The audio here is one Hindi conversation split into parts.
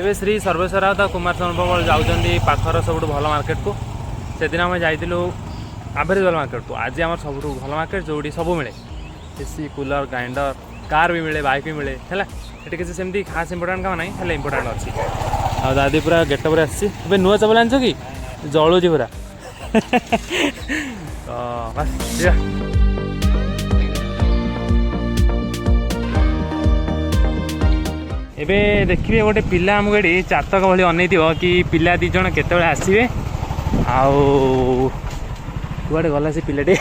ଏବେ ଶ୍ରୀ ସର୍ବେଶ୍ୱର ରାଉତ କୁମାର ସୋନପବଳ ଯାଉଛନ୍ତି ପାଖର ସବୁଠୁ ଭଲ ମାର୍କେଟ को ସେଦିନ ଆମେ ଯାଇଥିଲୁ ଆଭରେଜ ଭଲ ମାର୍କେଟ को आज आम सबुठ भल मार्केट जो सब मिले एसी कूलर ग्राइंडर कार भी मिले बाइक भी मिले है ये किसी सेमती खास इंपोर्टाट काम ना है इंपोर्टाट अच्छी आ दादी पूरा गेटअप आसी नुआ चपल आनछ कि जलुची पूरा तो बस एबे देखिए गोटे पिला आमको ये चातक भाई अन कि पिला दीज केत आसवे आड़े गला से पिलाटे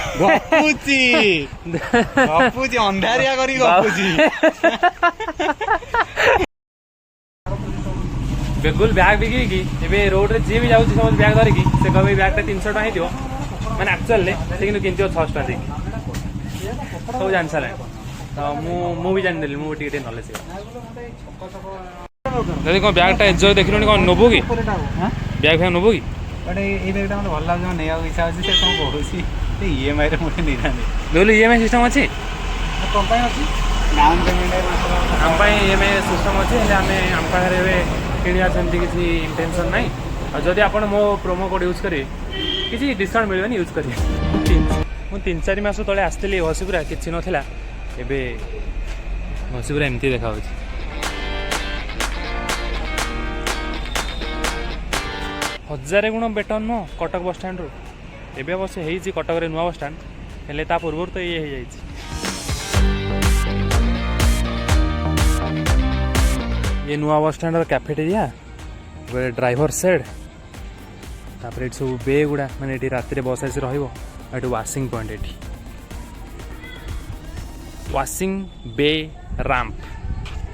अंधारिया बेगुल बैग बिकी एबे रोड रे जी भी जाऊँ सब बैग धरिकी से कह बैगटा 300 टका हो मैंने एक्चुअल से कि 600 टका देखिए सब जान सारे तो मुझे जानी मुझे नॉलेज दादी कौन बैगटा एंजॉय देख कौन नबो कि बैग फैग नबो कि ये बैगटा मतलब भल लगे नहीं इच्छा अच्छी से कौन कहूँ ईएमआई मुझे नहीं बोलो ईएमआई सिस्टम अच्छी कंपानी अच्छी आम ईएमआई सिस्टम अच्छी आम पाखे किणा सेमती किसी इंटेंशन ना और जदि आप मो प्रोमो कोड यूज करेंगे किसी डिस्काउंट मिलने यूज करेंगे मुझे 3-4 मास तले आसती घसीपुरा कि नाला एबे घसीपुरा एमती देखा हजार गुण बेटर नुह कटक बस स्टैंड रू एबे अवश्य होती कटक नुआ बस स्टैंड हेले ता पूर्व तो ये हो जाए ये नुआ बस स्टैंड कैफेटेरिया गोटे ड्राइवर सेड तापर ये सब बे गुड़ा माने ये रात बस आसी रही वाशिंग पॉइंट ये वाशिंग बे रैंप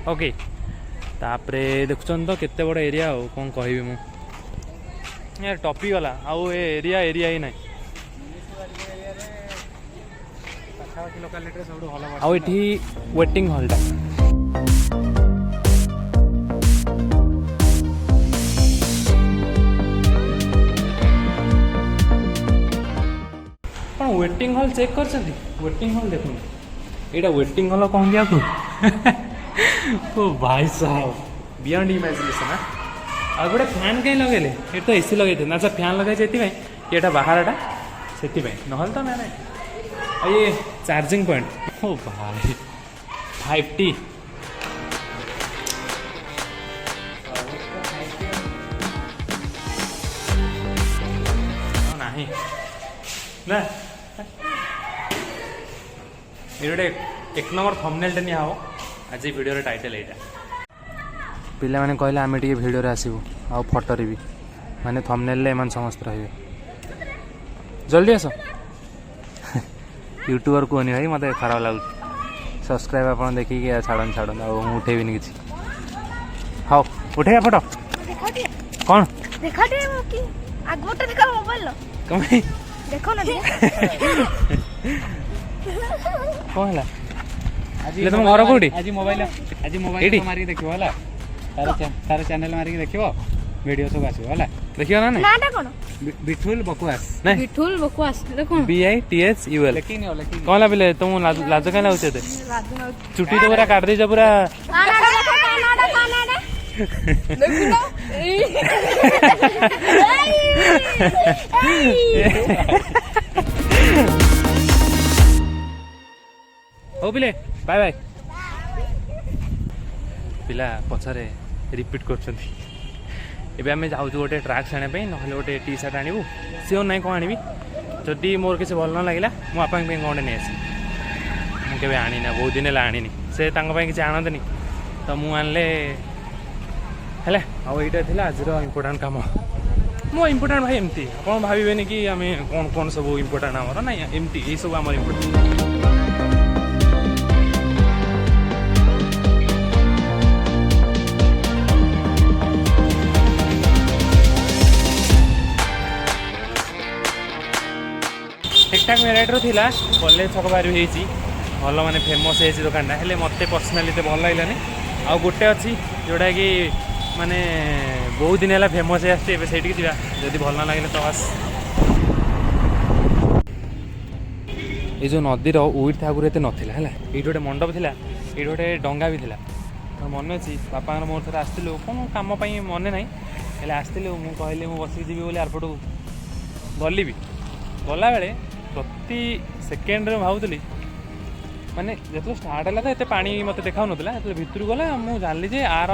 ओके तापर देखुन तो केते बड़ एरिया हो कौन कहबी मु यार टॉपिक गला आउ एरिया एरिया ही नहीं आउ ये वेटिंग हॉलटा कौन वेटिंग हॉल चेक कर वेटिंग हॉल देखो यहाँ वेटिंग हॉल कौन दिया आपको ओ भाई साहब बियॉन्ड इमेजिनेशन है आ गोटे फैन कहीं लगेले ये तो एसी लगे थे ना सर फैन लगे ये बाहरटा से ना तो ना ये चार्जिंग पॉइंट ओ भाई 5T नहीं ना ये गोटे 1 नंबर थंबनेल निया हो आज वीडियो टाइटल यहाँ पिला माने कहले आमे टी वीडियो रे आसीबू आ फोटो रे भी माने थंबनेल ले एमान समस्त रहिबे जल्दी आसो यूट्यूबर को नहीं भाई मते खराब लागु सब्सक्राइब अपन देखि के छाड़न छाड़न आ उठेबी नहीं किछि हां उठेया फोटो कौन देखा दे कि आगोटा देखा मोबाइल लो कमाई देखो ना कौन हला ले तुम घर कोठी आज मोबाइल मारी देखियो हला तार चैनल मारी देखियो वीडियो सब आसीबो हला देखियो ना नाटा कोन बिठुल बकवास नहीं बिठुल बकवास देखो BITHUL लेकिन कौन ला बिले तुम लाज का लाउते ते चुटी तो पूरा काट दे जा पूरा कानाडा देखो ना ओ बिले बाय बाय पिला पछारे रिपीट करछंती एबे आमे जाऊ गोटे ट्रैक्स आने पे ना गोटे टी शर्ट आनबू सिओर ना कौन आनी जदि मोर किसी भल न लगे मुझे कौन नहीं आसी मुझे आनी ना बहुत दिन है आनी से किसी आणतनी तो मुझे आनले है आईटा थी आज इम्पोर्टाट कम मो इम्पोर्टाट भाई एमती आप भावे कि आम कौन कौन सब इम्पोर्टाट आमर ना एमती ये सब आम इम्पोर्टाट ठीक ठाक वेराइटर थिला कॉलेज छक बाहर भी भल माने फेमस है दुकान हेले मत पर्सनाली तो भल लगे आ गोटे अच्छी जोटा कि माने बहुत दिन है फेमस है आसटी जदि भल ना लगे तो बस ये जो नदीर उइथ आगुरी एत नाला ये गोटे मंडप था ये गोटे डंगा भी था ମନେ ଅଛି ବାପାଙ୍କର ମୋର ଥରେ ଆସିଥିଲୁ କ'ଣ କାମ ପାଇଁ ମନେ ନାହିଁ ହେଲେ ଆସିଥିଲୁ ମୁଁ କହିଲି ମୁଁ ବସିକି ଯିବି ବୋଲି ଆରପଟକୁ ଗଲି ବି ଗଲାବେଳେ ପ୍ରତି ସେକେଣ୍ଡରେ ଭାବୁଥିଲି ମାନେ ଯେତେବେଳେ ଷ୍ଟାର୍ଟ ହେଲା ତ ଏତେ ପାଣି ମୋତେ ଦେଖାଉନଥିଲା ଯେତେବେଳେ ଭିତରକୁ ଗଲା ମୁଁ ଜାଣିଲି ଯେ ଆର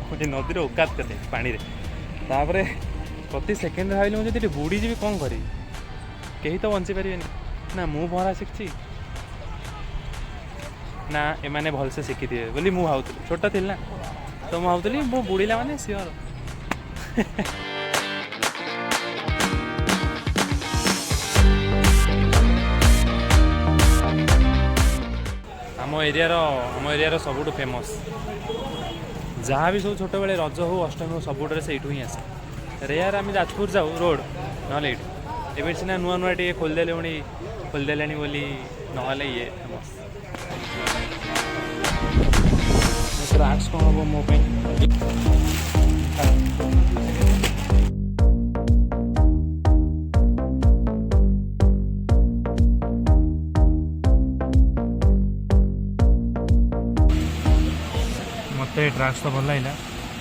ଗୋଟେ ନଦୀର ଓକାତ କେତେ ପାଣିରେ ତାପରେ ପ୍ରତି ସେକେଣ୍ଡରେ ଭାବିଲି ମୁଁ ଯଦି ଏଠି ବୁଡ଼ିଯିବି କ'ଣ କରିବି କେହି ତ ବଞ୍ଚିପାରିବେନି ନା ମୁଁ ପହଁରା ଶିଖିଛି ନା ଏମାନେ ଭଲସେ ଶିଖିଥିବେ ବୋଲି ମୁଁ ଭାବୁଥିଲି ଛୋଟ ଥିଲି ନା ତ ମୁଁ ଭାବୁଥିଲି ମୁଁ ବୁଡ଼ିଲା ମାନେ ସିଓର ଆମ ଏରିଆର ସବୁଠୁ ଫେମସ୍ ଯାହା ବି ସବୁ ଛୋଟବେଳେ ରଜ ହଉ ଅଷ୍ଟମୀ ହଉ ସବୁଠାରେ ସେଇଠୁ ହିଁ ଆସେ ରେୟାର ଆମେ ଯାଜପୁର ଯାଉ ରୋଡ଼ ନହେଲେ ଏଇଠୁ ଏବେ ସିନା ନୂଆ ନୂଆ ଟିକେ ଖୋଲିଦେଲେଣି ବୋଲି ନହେଲେ ଇଏ ଫେମସ୍ ଟ୍ରାକ୍ସ କ'ଣ ହବ ମୋ ପାଇଁ ମୋତେ ଟ୍ରାକ୍ସ ତ ଭଲ ଲାଗିଲା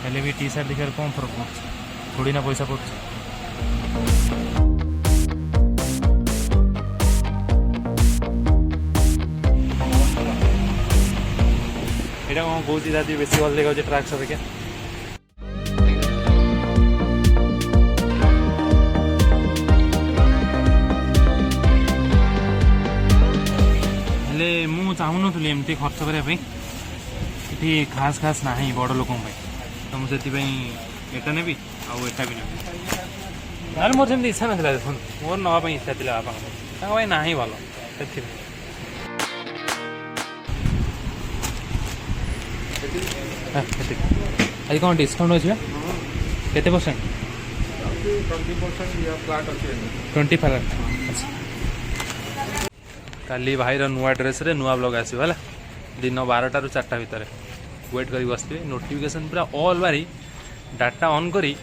ହେଲେ ବି ଟି ସାର୍ଟ ଦେଖିବାରେ କ'ଣ ଫରକ ପଡ଼ୁଛି ଥୋଡ଼ି ନା ପଇସା ପଡ଼ୁଛି ଏଇଟା କ'ଣ କହୁଛି ଦାଦି ବେଶୀ ଭଲ ଦେଖାଉଛି ଟ୍ରାକ୍ସ ଅପେକ୍ଷା ହେଲେ ମୁଁ ଚାହୁଁନଥିଲି ଏମିତି ଖର୍ଚ୍ଚ କରିବା ପାଇଁ ଏଠି ଖାସ୍ ନାହିଁ ବଡ଼ ଲୋକଙ୍କ ପାଇଁ ତ ମୁଁ ସେଥିପାଇଁ ଏଟା ନେବି ଆଉ ଏଟା ବି ନେବି ନହେଲେ ମୋର ସେମିତି ଇଚ୍ଛା ନଥିଲା ଦେଖନ୍ତୁ ମୋର ନେବା ପାଇଁ ଇଚ୍ଛା ଥିଲା ବାପାଙ୍କ ପାଇଁ ତାଙ୍କ ପାଇଁ ନାହିଁ ଭଲ ସେଥିପାଇଁ ଆଜି କ'ଣ ଡିସ୍କାଉଣ୍ଟ ଅଛି ବା କେତେ ପରସେଣ୍ଟ 20% ଆଚ୍ଛା କାଲି ଭାଇର ନୂଆ ଡ୍ରେସ୍ରେ ନୂଆ ବ୍ଲଗ୍ ଆସିବ ହେଲା दिन 12टाରୁ 4टा ଭିତରେ वेट करी बसथिबे नोटिफिकेशन पूरा ऑल बारी डाटा ऑन करी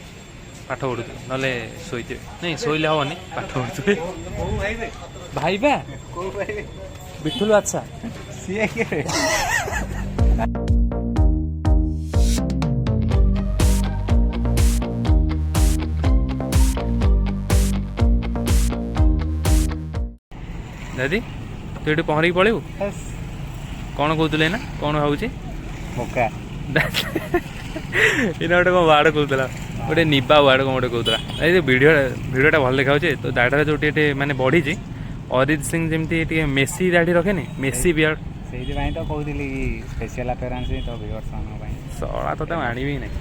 पाठ पढ़ुथे नले शोइथे नहीं शोइले हवनी पाठ पढ़ुथे भाई बा बिठुल अच्छा सीए के दादी तू ये पहरिक पड़ेबू कौन कहते ना कौन भावुँ मोका इना गोटे कौन वार्ड कहला गोटे निबा वार्ड कौन गोटे कहला ये भिडियोटा भल देखा जो दाढ़ा जो माने बढ़ी अरिजित सिंह जमी मेसी दाढ़ी रखे मेसी बियर्ड से तो कहती स्पेशल अपीयरेंस तो व्यूअर्स सड़ा तो आनी नहीं